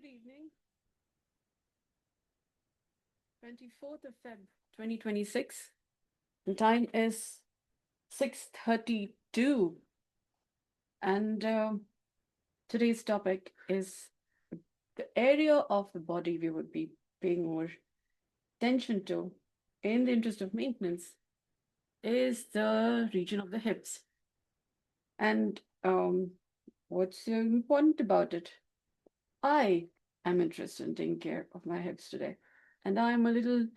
Good evening. 24th of Feb 2026. The time is 6:32. And today's topic is the area of the body we would be paying more attention to in the interest of maintenance is the region of the hips. And what's important about it? I am interested in taking care of my hips today. And I'm a little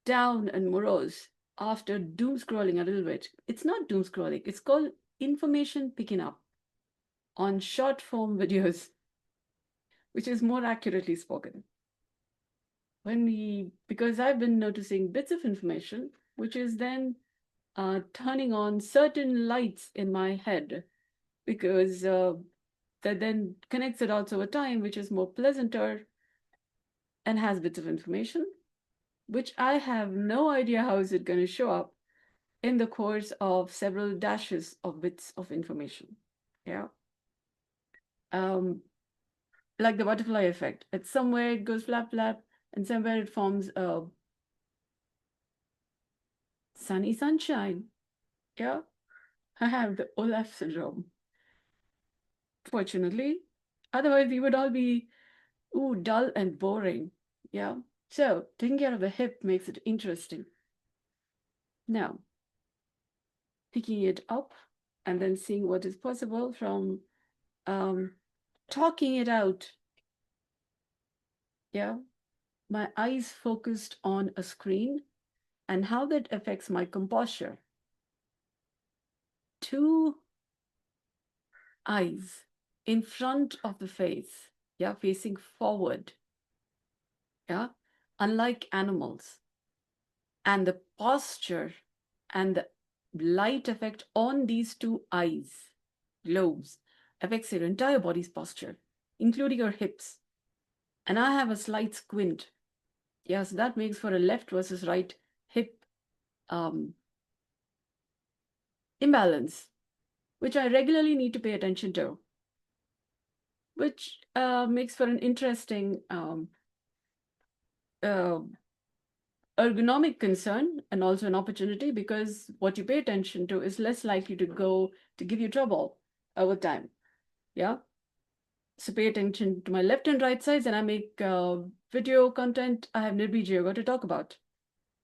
down and morose after doom scrolling a little bit. It's not doom scrolling, it's called information picking up on short form videos, which is more accurately spoken. Because I've been noticing bits of information, which is then turning on certain lights in my head, because that then connects the dots over time, which is more pleasanter and has bits of information, which I have no idea how is it going to show up in the course of several dashes of bits of information. Yeah. Um, like the butterfly effect. It's somewhere it goes flap, flap, and somewhere it forms a sunny sunshine. Yeah. I have the Olaf syndrome, fortunately. Otherwise, we would all be, dull and boring. Yeah. So, taking care of the hip makes it interesting. Now, picking it up and then seeing what is possible from um, talking it out. Yeah. My eyes focused on a screen and how that affects my composure. Two eyes in front of the face, yeah, facing forward, yeah, unlike animals. And the posture and the light effect on these two eyes, globes, affects your entire body's posture, including your hips. And I have a slight squint. Yeah, so that makes for a left versus right hip um, imbalance, which I regularly need to pay attention to, which makes for an interesting uh, ergonomic concern and also an opportunity, because what you pay attention to is less likely to give you trouble over time. Yeah. So pay attention to my left and right sides, and I make video content. I have Nirbeeja Yoga to talk about,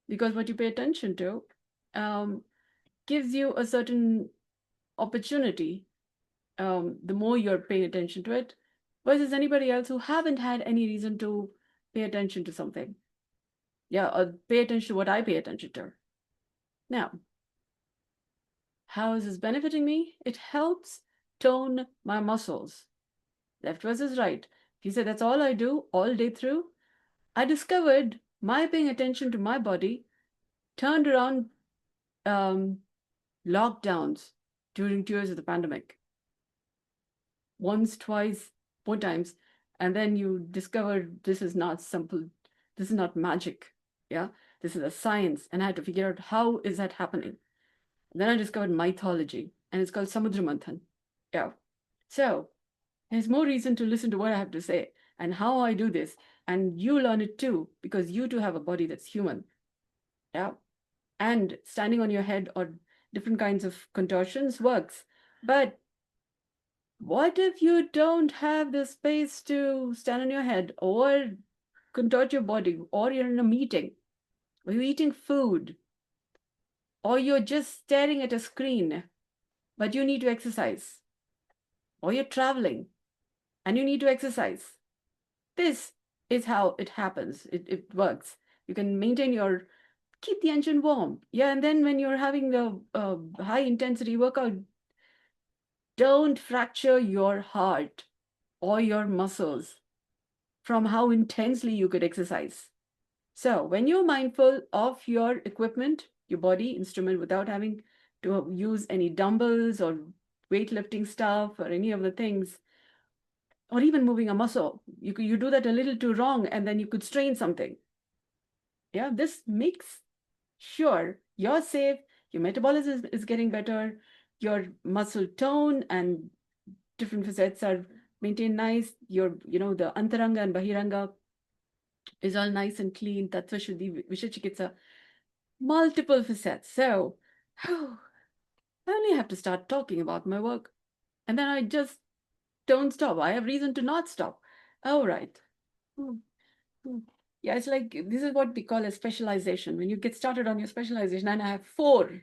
because what you pay attention to um, gives you a certain opportunity, the more you're paying attention to it, versus anybody else who haven't had any reason to pay attention to something. Yeah, or pay attention to what I pay attention to. Now, how is this benefiting me? It helps tone my muscles, left versus right. If you say that's all I do all day through, I discovered my paying attention to my body turned around um, lockdowns during 2 years of the pandemic. Once, twice, four times, and then you discover this is not simple, this is not magic. Yeah, this is a science, and I had to figure out how is that happening. Then I discovered mythology, and it's called Samudra Manthan. Yeah. So there's more reason to listen to what I have to say and how I do this. And you learn it too, because you too have a body that's human. Yeah. And standing on your head or different kinds of contortions works. But what if you don't have the space to stand on your head or contort your body, or you're in a meeting, or you're eating food, or you're just staring at a screen, but you need to exercise, or you're traveling and you need to exercise? This is how it happens. It works. You can keep the engine warm. Yeah, and then when you're having the high intensity workout, don't fracture your heart or your muscles from how intensely you could exercise. So when you're mindful of your equipment, your body instrument, without having to use any dumbbells or weightlifting stuff or any of the things, or even moving a muscle, you do that a little too wrong, and then you could strain something. Yeah, this makes sure you're safe, your metabolism is getting better, your muscle tone and different facets are maintain nice. Your, the antaranga and bahiranga is all nice and clean. Tattva Shuddhi, Vishachikitsa, multiple facets. So, I only have to start talking about my work. And then I just don't stop. I have reason to not stop. Oh, right. Hmm, hmm. Yeah, it's like this is what we call a specialization. When you get started on your specialization, and I have four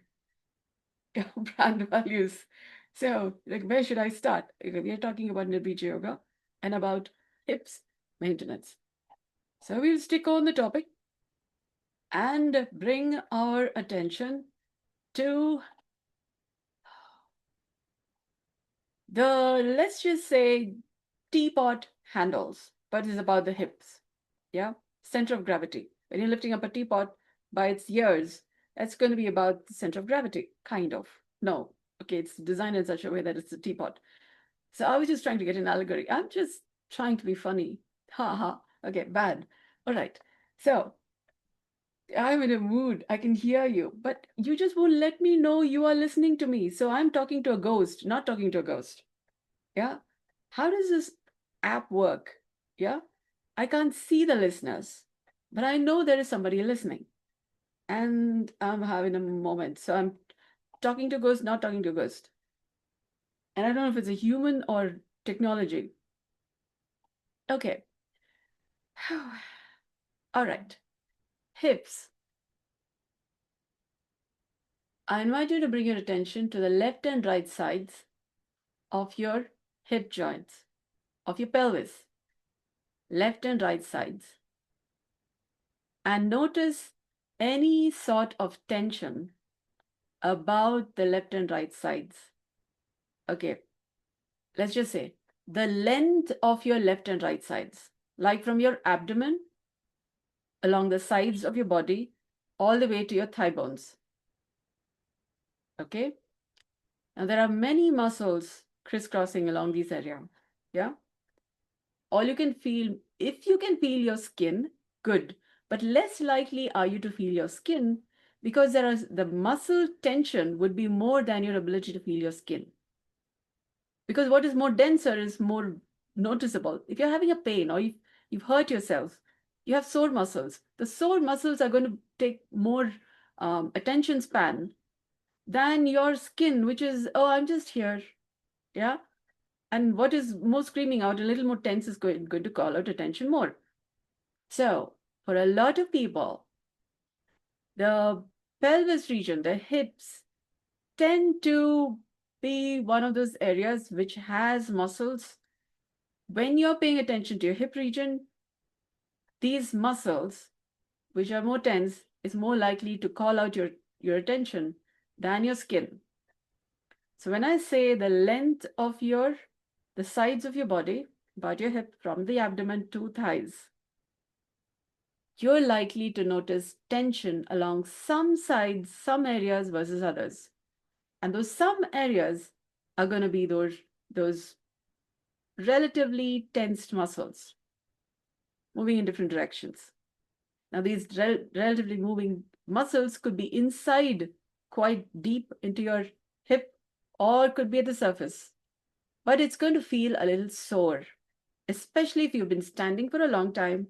brand values. So, like, where should I start? We are talking about Nirbeeja Yoga and about hips maintenance. So, we'll stick on the topic and bring our attention to let's just say, teapot handles, but it's about the hips. Yeah, center of gravity. When you're lifting up a teapot by its ears, that's going to be about the center of gravity, kind of. No, okay, it's designed in such a way that it's a teapot. So I was just trying to get an allegory. I'm just trying to be funny. Ha ha. Okay, bad. All right. So I'm in a mood. I can hear you, but you just won't let me know you are listening to me. So I'm talking to a ghost, not talking to a ghost. Yeah. How does this app work? Yeah. I can't see the listeners, but I know there is somebody listening. And I'm having a moment. So I'm talking to ghost, not talking to ghost. And I don't know if it's a human or technology. Okay. All right. Hips. I invite you to bring your attention to the left and right sides of your hip joints, of your pelvis, left and right sides. And notice any sort of tension about the left and right sides. Okay, let's just say the length of your left and right sides, like from your abdomen along the sides of your body all the way to your thigh bones. Okay, now there are many muscles crisscrossing along these areas. Yeah, all you can feel, if you can feel your skin, good, but less likely are you to feel your skin because there is the muscle tension would be more than your ability to feel your skin. Because what is more denser is more noticeable. If you're having a pain or you've hurt yourself, you have sore muscles. The sore muscles are going to take more attention span than your skin, which is, oh, I'm just here. Yeah. And what is more screaming out, a little more tense, is going to call out attention more. So, for a lot of people, the pelvis region, the hips, tend to be one of those areas which has muscles. When you're paying attention to your hip region, these muscles, which are more tense, is more likely to call out your attention than your skin. So when I say the length of the sides of your body, about your hip from the abdomen to thighs, you're likely to notice tension along some sides, some areas versus others. And those some areas are going to be those relatively tensed muscles moving in different directions. Now, these relatively moving muscles could be inside, quite deep into your hip, or could be at the surface. But it's going to feel a little sore, especially if you've been standing for a long time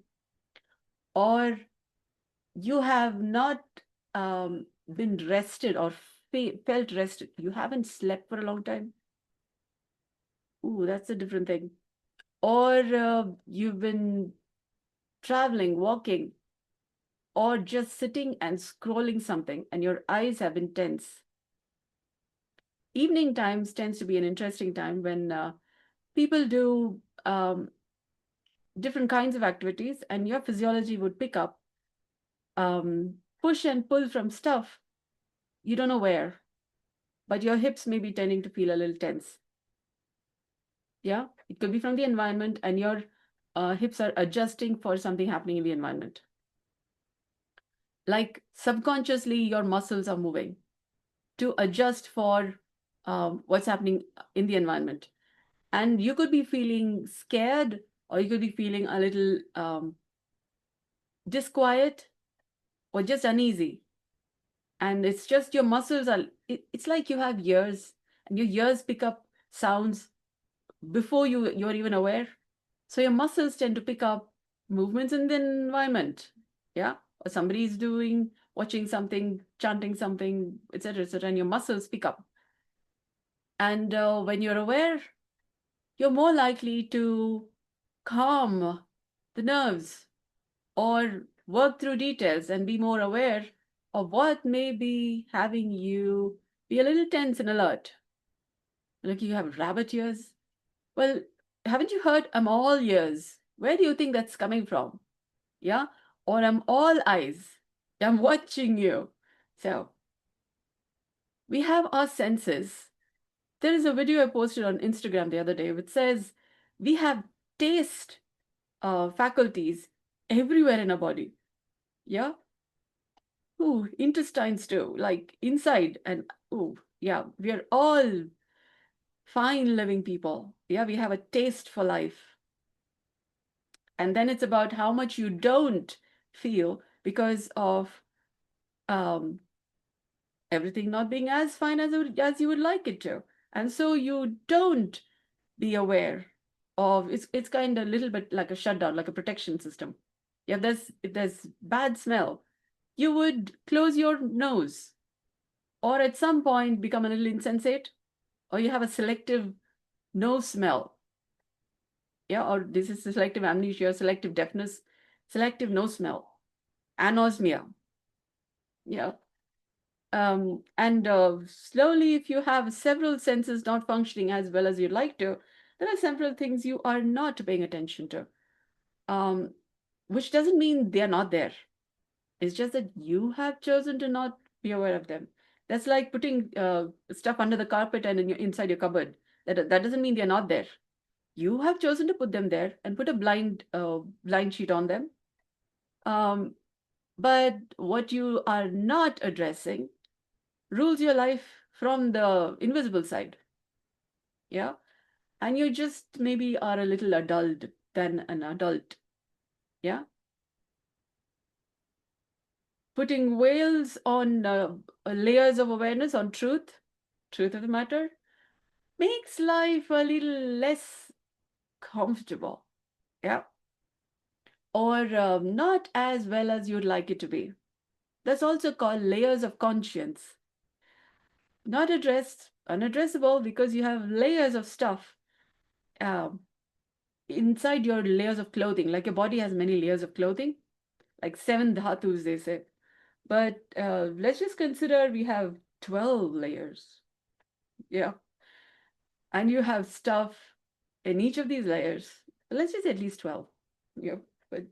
or you have not been rested or felt rested. You haven't slept for a long time. Ooh, that's a different thing. Or you've been traveling, walking, or just sitting and scrolling something and your eyes have been tense. Evening times tends to be an interesting time when people do different kinds of activities and your physiology would pick up, push and pull from stuff you don't know where, but your hips may be tending to feel a little tense. Yeah, it could be from the environment and your hips are adjusting for something happening in the environment. Like subconsciously, your muscles are moving to adjust for what's happening in the environment. And you could be feeling scared or you could be feeling a little disquiet or just uneasy. And it's just your muscles it's like you have ears and your ears pick up sounds before you're even aware. So your muscles tend to pick up movements in the environment. Yeah. Or somebody's watching something, chanting something, etc., etc., and your muscles pick up. And when you're aware, you're more likely to calm the nerves or work through details and be more aware of what may be having you be a little tense and alert. Like you have rabbit ears. Well, haven't you heard I'm all ears? Where do you think that's coming from? Yeah? Or I'm all eyes. I'm watching you. So we have our senses. There is a video I posted on Instagram the other day which says we have taste faculties everywhere in our body. Yeah? Ooh, intestines too, like inside. And ooh, yeah, we are all fine living people. Yeah, we have a taste for life. And then it's about how much you don't feel because of um, everything not being as fine as you would like it to. And so you don't be aware of it's kind of a little bit like a shutdown, like a protection system. Yeah, if there's bad smell, you would close your nose or at some point become a little insensate, or you have a selective nose smell. Yeah, or this is selective amnesia, selective deafness, selective nose smell, anosmia. Yeah. And slowly, if you have several senses not functioning as well as you'd like to, there are several things you are not paying attention to, um, which doesn't mean they are not there. It's just that you have chosen to not be aware of them. That's like putting stuff under the carpet and inside your cupboard. That doesn't mean they're not there. You have chosen to put them there and put a blind sheet on them. Um, but what you are not addressing rules your life from the invisible side. Yeah. And you just maybe are a little adult than an adult. Yeah. Putting whales on layers of awareness on truth of the matter, makes life a little less comfortable. Yeah. Or not as well as you'd like it to be. That's also called layers of conscience. Not addressed, unaddressable because you have layers of stuff um, inside your layers of clothing. Like your body has many layers of clothing, like seven dhatus, they say. But let's just consider we have 12 layers. Yeah. And you have stuff in each of these layers. Let's just say at least 12. Yeah. But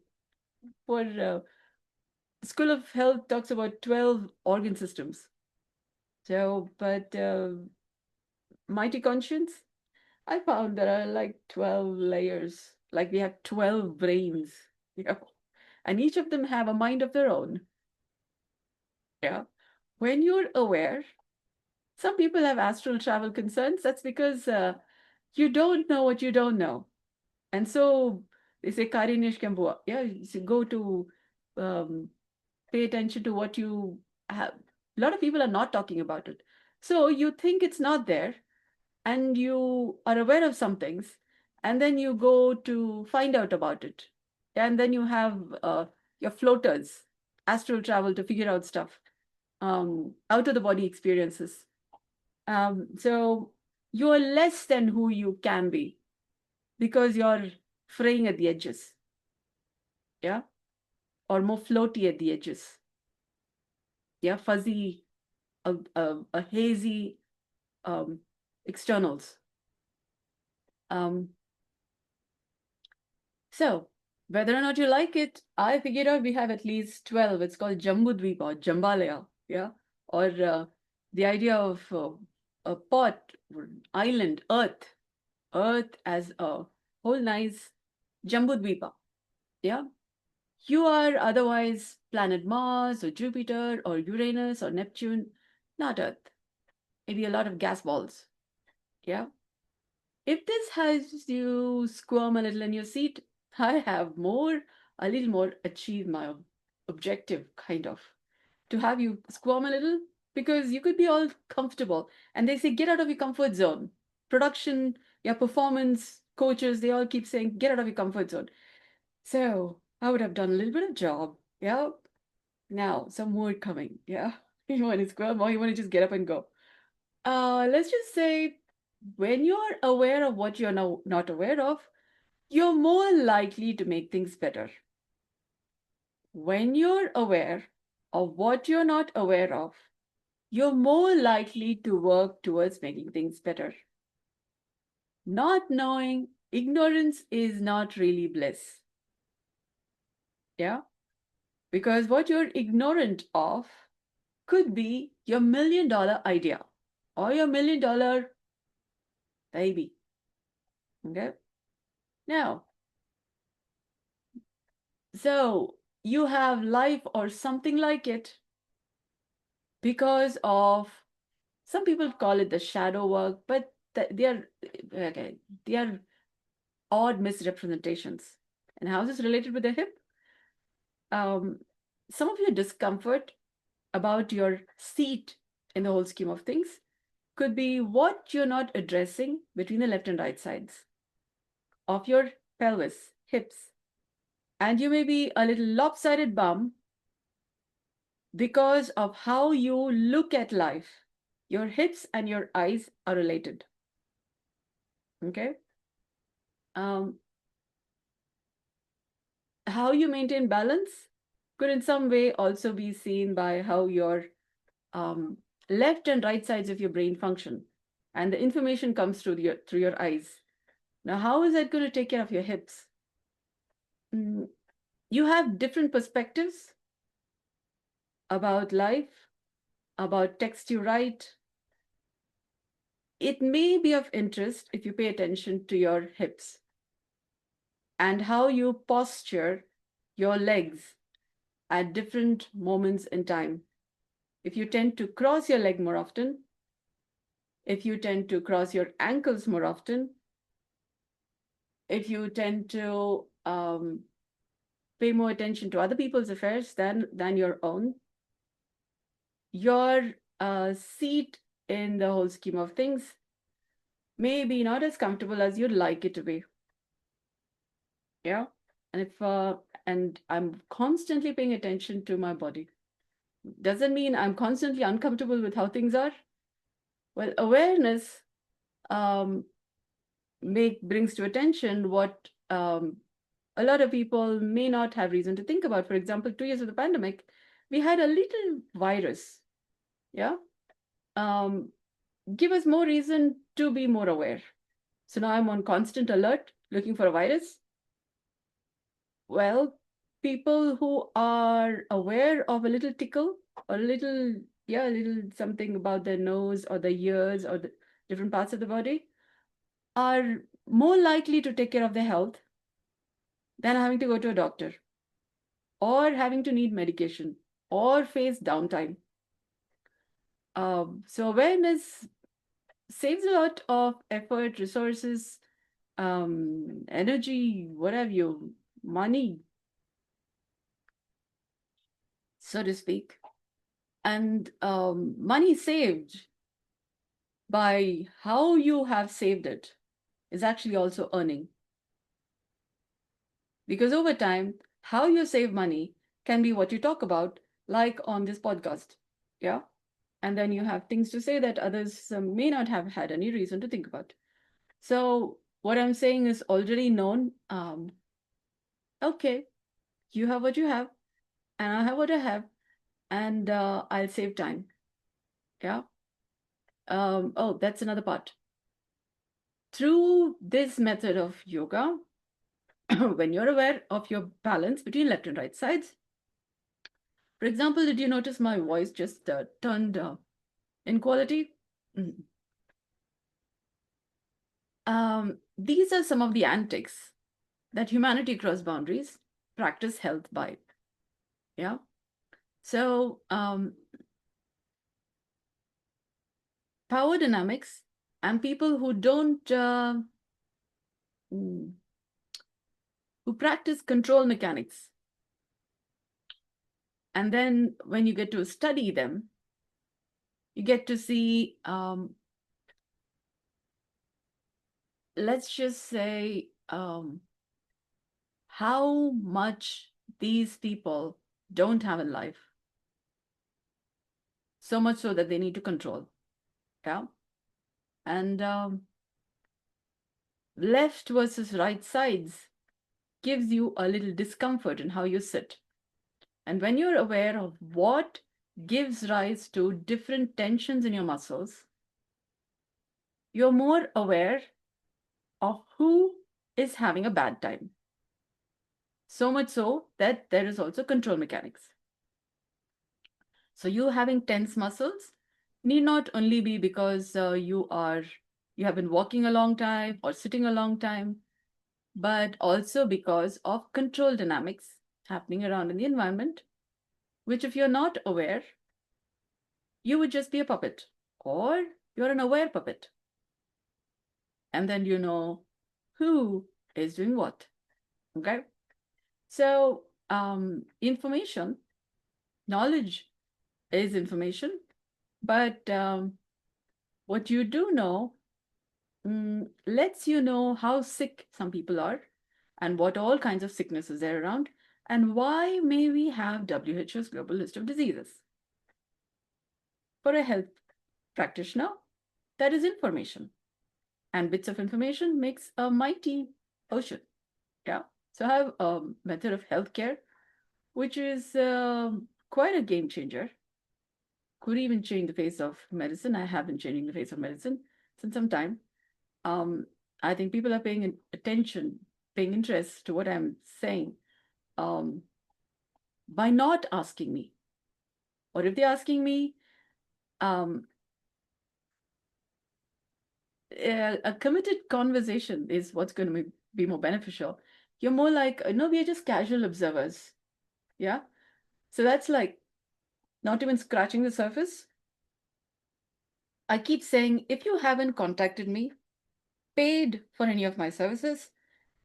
for School of Health talks about 12 organ systems. So, but Mighty Conscience, I found there are like 12 layers. Like we have 12 brains. Yeah. And each of them have a mind of their own. Yeah. When you're aware, some people have astral travel concerns. That's because you don't know what you don't know. And so they say Karinish Kambua. Yeah, you should go to um, pay attention to what you have. A lot of people are not talking about it. So you think it's not there and you are aware of some things and then you go to find out about it. And then you have your floaters, astral travel to figure out stuff, out of the body experiences. So you're less than who you can be because you're fraying at the edges, yeah, or more floaty at the edges, yeah, fuzzy, a hazy um, externals. Um, so whether or not you like it, I figured out we have at least 12. It's called Jambudvipa or Jambalaya, yeah, or the idea of a pot, island, Earth as a whole nice Jambudvipa, yeah. You are otherwise planet Mars or Jupiter or Uranus or Neptune, not Earth. Maybe a lot of gas balls. Yeah. If this has you squirm a little in your seat, I have a little more achieved my objective, kind of, to have you squirm a little because you could be all comfortable. And they say, get out of your comfort zone. Production Yeah, performance coaches, they all keep saying, get out of your comfort zone. So I would have done a little bit of job. Yeah. Now some more coming. Yeah. You want to squirm or you want to just get up and go. Let's just say when you're aware of what you're now not aware of, you're more likely to make things better. When you're aware of what you're not aware of, you're more likely to work towards making things better. Not knowing, ignorance is not really bliss. Yeah? Because what you're ignorant of could be your $1 million idea or your $1 million baby. Okay? Now, so you have life or something like it because of, some people call it the shadow work, but they are okay, they are odd misrepresentations. And how is this related with the hip? Some of your discomfort about your seat in the whole scheme of things could be what you're not addressing between the left and right sides of your pelvis, hips. And you may be a little lopsided bum because of how you look at life. Your hips and your eyes are related. Okay? Um, how you maintain balance could in some way also be seen by how your um, left and right sides of your brain function. And the information comes through your eyes. Now, how is that going to take care of your hips? You have different perspectives about life, about text you write. It may be of interest if you pay attention to your hips and how you posture your legs at different moments in time. If you tend to cross your leg more often, if you tend to cross your ankles more often, if you tend to pay more attention to other people's affairs than your own, your seat in the whole scheme of things may be not as comfortable as you'd like it to be. Yeah. And if and I'm constantly paying attention to my body. Doesn't mean I'm constantly uncomfortable with how things are. Well, awareness um, brings to attention what a lot of people may not have reason to think about. For example, 2 years of the pandemic, we had a little virus. Yeah. Um, give us more reason to be more aware. So now I'm on constant alert looking for a virus. Well, people who are aware of a little tickle or a little something about their nose or the ears or the different parts of the body are more likely to take care of their health than having to go to a doctor or having to need medication or face downtime. So awareness saves a lot of effort, resources, energy, whatever you, money, so to speak. And money saved by how you have saved it is actually also earning. Because over time, how you save money can be what you talk about, like on this podcast. Yeah. And then you have things to say that others may not have had any reason to think about. So, what I'm saying is already known. Okay, you have what you have, and I have what I have, and I'll save time. Yeah. Oh, that's another part. Through this method of yoga, when you're aware of your balance between left and right sides, for example, did you notice my voice just turned in quality? Mhm. These are some of the antics that humanity across boundaries practice health by. Yeah. So, power dynamics and people who don't, mm, who practice control mechanics. And then when you get to study them, you get to see let's just say how much these people don't have in life, so much so that they need to control. Yeah. And left versus right sides gives you a little discomfort in how you sit. And when you're aware of what gives rise to different tensions in your muscles, you're more aware of who is having a bad time. So much so that there is also control mechanics. So you having tense muscles need not only be because you have been walking a long time or sitting a long time, but also because of control dynamics happening around in the environment, which if you're not aware, you would just be a puppet, or you're an aware puppet. And then you know who is doing what. Okay. So information, knowledge is information, but what you do know lets you know how sick some people are and what all kinds of sicknesses are around and why may we have WHO's global list of diseases. For a health practitioner, that is information, and bits of information makes a mighty ocean. Yeah. So I have a method of healthcare, which is quite a game changer. Could even change the face of medicine. I have been changing the face of medicine since some time. Um, I think people are paying attention, paying interest to what I'm saying um, by not asking me. Or if they're asking me, um, a committed conversation is what's going to be more beneficial. You're more like, no, we are just casual observers. Yeah. So that's like not even scratching the surface. I keep saying, if you haven't contacted me, paid for any of my services,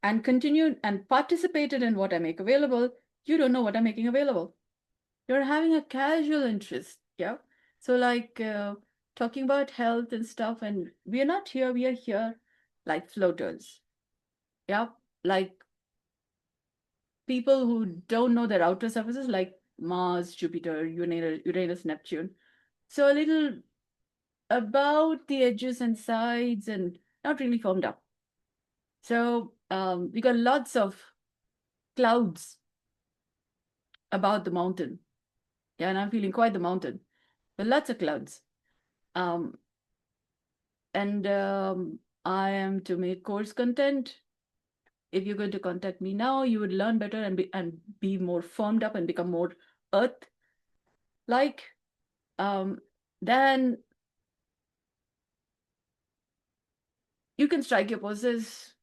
and continued and participated in what I make available, you don't know what I'm making available. You're having a casual interest. Yeah. So, like talking about health and stuff, and we are not here, we are here like floaters. Yeah. Like people who don't know their outer surfaces, like Mars, Jupiter, Uranus, Neptune. So, a little about the edges and sides and not really formed up. So we got lots of clouds about the mountain. Yeah, and I'm feeling quite the mountain. But lots of clouds. Um, and I am to make course content. If you're going to contact me now, you would learn better and be more formed up and become more earth like. Um, then you can strike your poses.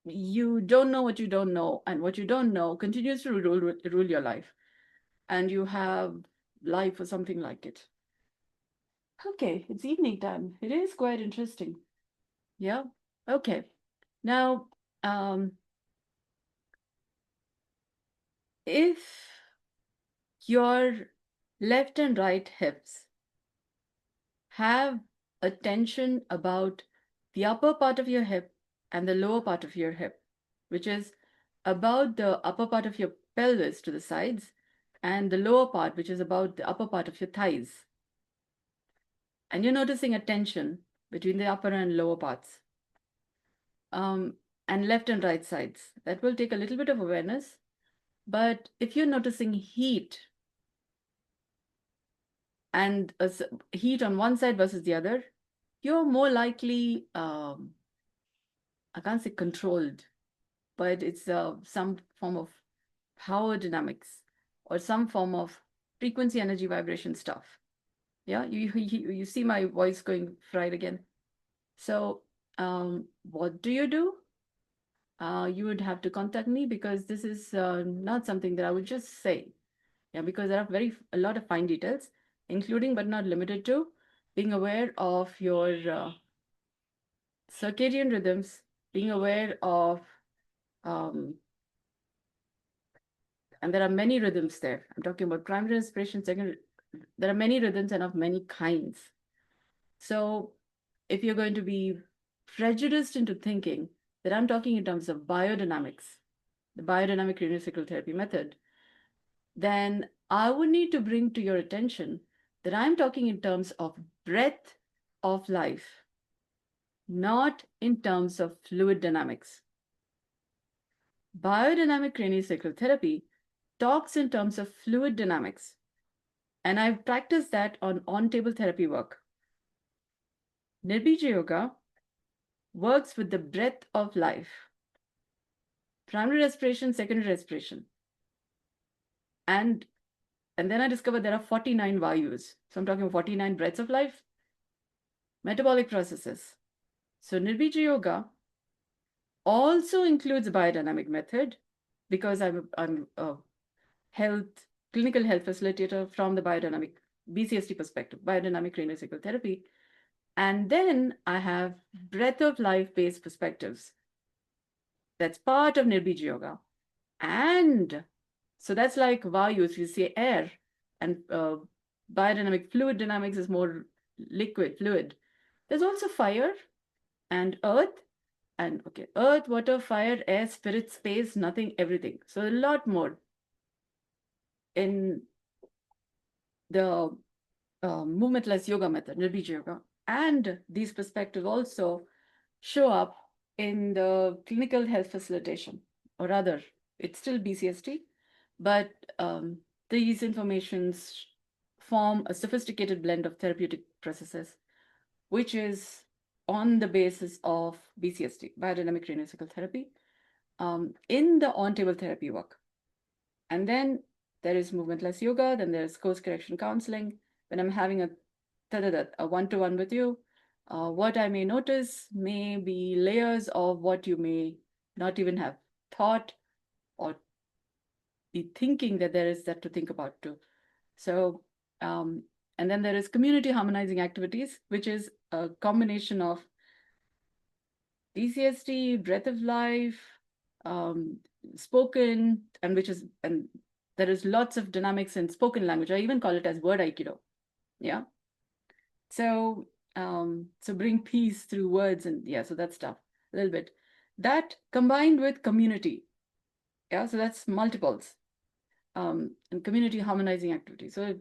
You don't know what you don't know, and what you don't know continues to rule your life, and you have life or something like it. Okay, it's evening time. It is quite interesting. Yeah. Okay. Now, if your left and right hips have a tension about the upper part of your hip and the lower part of your hip, which is about the upper part of your pelvis to the sides and the lower part, which is about the upper part of your thighs, and you're noticing a tension between the upper and lower parts, um, and left and right sides. That will take a little bit of awareness. But if you're noticing heat and heat on one side versus the other, you're more likely, I can't say controlled, but it's some form of power dynamics or some form of frequency, energy, vibration stuff. Yeah, you see my voice going fried again. So, what do? You would have to contact me because this is not something that I would just say. Yeah, because there are a lot of fine details, including but not limited to being aware of your circadian rhythms, being aware of, um, and there are many rhythms there. I'm talking about primary respiration, secondary. There are many rhythms and of many kinds. So if you're going to be prejudiced into thinking that I'm talking in terms of biodynamics, the biodynamic craniosacral therapy method, then I would need to bring to your attention that I'm talking in terms of breadth of life, not in terms of fluid dynamics. Biodynamic craniosacral therapy talks in terms of fluid dynamics, and I've practiced that on table therapy work. Nirbeeja Yoga works with the breadth of life, primary respiration, secondary respiration. And then I discovered there are 49 vayus. So I'm talking 49 breaths of life, metabolic processes. So Nirbeeja Yoga also includes a biodynamic method because I'm a clinical health facilitator from the biodynamic BCST perspective, biodynamic craniosacral therapy. And then I have breath of life based perspectives. That's part of Nirbeeja Yoga. And so that's like vayus, you say air, and biodynamic fluid dynamics is more liquid, fluid. There's also fire and earth, and okay, earth, water, fire, air, spirit, space, nothing, everything. So a lot more in the movementless yoga method, Nirbeeja Yoga. And these perspectives also show up in the clinical health facilitation, or rather, it's still BCST, but these informations form a sophisticated blend of therapeutic processes, which is on the basis of BCST, biodynamic craniosacral therapy, in the on-table therapy work. And then there is movementless yoga, then there's course correction counseling. When I'm having a one-to-one with you, what I may notice may be layers of what you may not even have thought or be thinking that there is that to think about too. So, and then there is community harmonizing activities, which is a combination of BCST, breath of life, spoken, and there is lots of dynamics in spoken language. I even call it as word aikido. Yeah. So, so bring peace through words, and yeah, so that's stuff a little bit. That combined with community, yeah, so that's multiples, and community harmonizing activities. So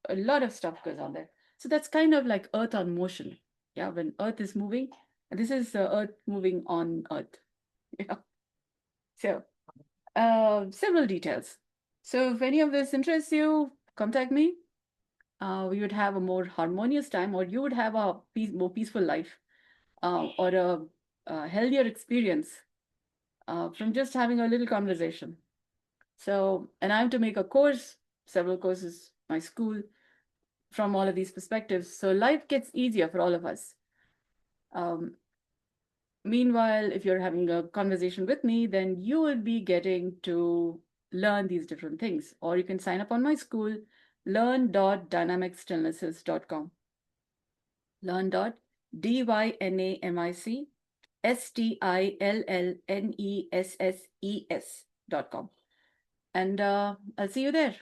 a lot of stuff goes on there. So that's kind of like Earth on motion. Yeah, when Earth is moving, and this is Earth moving on Earth. Yeah. So several details. So if any of this interests you, contact me. We would have a more harmonious time, or you would have a more peaceful life, or a healthier experience from just having a little conversation. So, and I have to make a course, several courses, my school, from all of these perspectives. So life gets easier for all of us. Meanwhile, if you're having a conversation with me, then you will be getting to learn these different things. Or you can sign up on my school, learn.dynamicstillnesses.com. learn.dynamicstillnesses.com. And I'll see you there.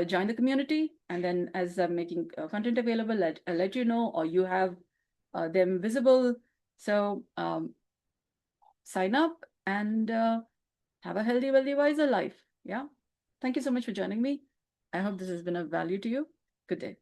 Join the community, and then as I'm making content available, I'll let you know, or you have them visible. So sign up and have a healthy, wealthy, wiser life. Yeah. Thank you so much for joining me. I hope this has been of value to you. Good day.